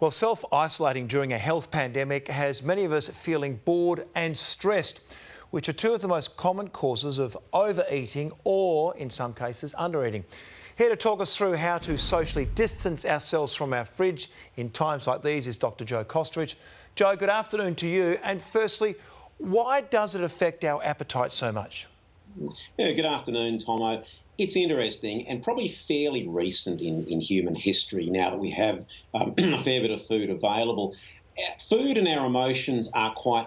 Well, self-isolating during a health pandemic has many of us feeling bored and stressed, which are two of the most common causes of overeating or, in some cases, undereating. Here to talk us through how to socially distance ourselves from our fridge in times like these is Dr. Joe Kostorich. Joe, good afternoon to you. And firstly, why does it affect our appetite so much? Yeah, good afternoon, Tomo. It's interesting and probably fairly recent in human history now that we have a fair bit of food available. Food and our emotions are quite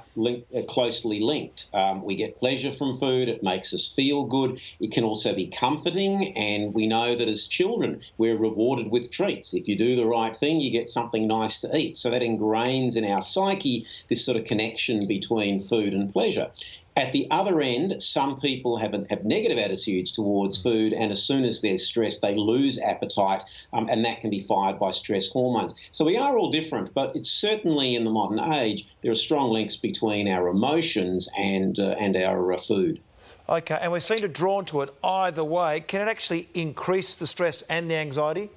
closely linked. We get pleasure from food. It makes us feel good. It can also be comforting, and we know that as children we're rewarded with treats. If you do the right thing, you get something nice to eat. So that ingrains in our psyche this sort of connection between food and pleasure. At the other end, some people have negative attitudes towards food, and as soon as they're stressed, they lose appetite, and that can be fired by stress hormones. So we are all different, but it's certainly in the modern age, there are strong links between our emotions and our food. OK, and we seem to be drawn to it either way. Can it actually increase the stress and the anxiety?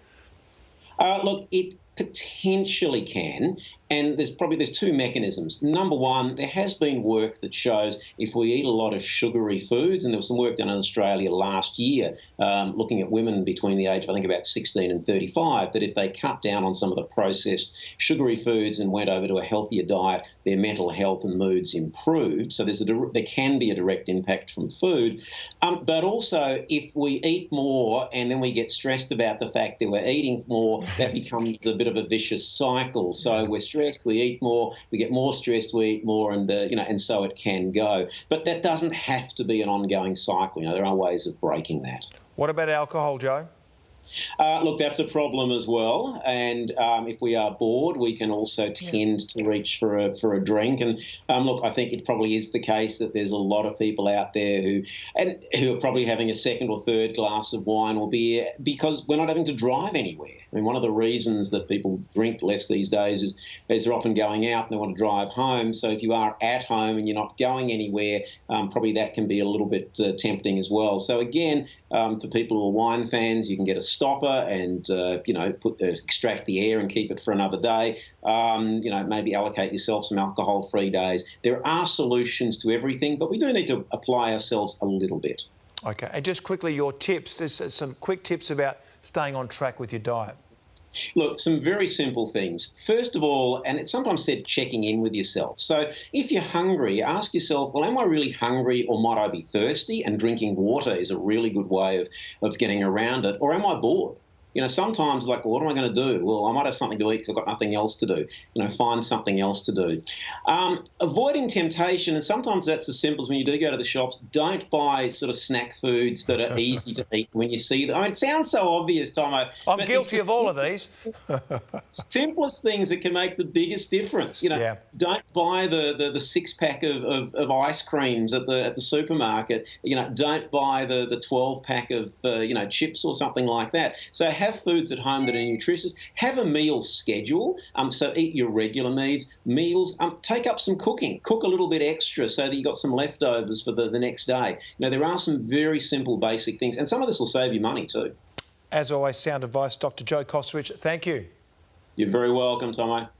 Look, it potentially can, and there's two mechanisms. Number one, there has been work that shows if we eat a lot of sugary foods, and there was some work done in Australia last year looking at women between the age of, I think, about 16 and 35, that if they cut down on some of the processed sugary foods and went over to a healthier diet, their mental health and moods improved. So there can be a direct impact from food. But also, if we eat more and then we get stressed about the fact that we're eating more, that becomes a bit of a vicious cycle. So we're stressed, we eat more, we get more stressed, we eat more, and and so it can go. But that doesn't have to be an ongoing cycle. There are ways of breaking that. What about alcohol, Joe? Look, that's a problem as well. And if we are bored, we can also tend to reach for a drink. And look, I think it probably is the case that there's a lot of people out there who are probably having a second or third glass of wine or beer because we're not having to drive anywhere. I mean, one of the reasons that people drink less these days is they're often going out and they want to drive home. So if you are at home and you're not going anywhere, probably that can be a little bit tempting as well. So again, for people who are wine fans, you can get a stopper and extract the air and keep it for another day. Maybe allocate yourself some alcohol-free days. There are solutions to everything, but we do need to apply ourselves a little bit. Okay, and just quickly, your tips. There's some quick tips about staying on track with your diet. Look, some very simple things. First of all, and it's sometimes said checking in with yourself. So if you're hungry, ask yourself, well, am I really hungry or might I be thirsty? And drinking water is a really good way of getting around it. Or am I bored? Sometimes like, well, what am I going to do? Well, I might have something to eat because I've got nothing else to do. Find something else to do. Avoiding temptation, and sometimes that's as simple as when you do go to the shops, don't buy sort of snack foods that are easy to eat when you see them. I mean, it sounds so obvious, Tomo. I'm guilty of all of these. Simplest things that can make the biggest difference. Don't buy the six-pack of ice creams at the supermarket. Don't buy the 12-pack of chips or something like that. So have foods at home that are nutritious. Have a meal schedule. So eat your regular meals. Take up some cooking. Cook a little bit extra so that you've got some leftovers for the next day. There are some very simple, basic things, and some of this will save you money too. As always, sound advice, Dr. Joe Kostorich. Thank you. You're very welcome, Tomo.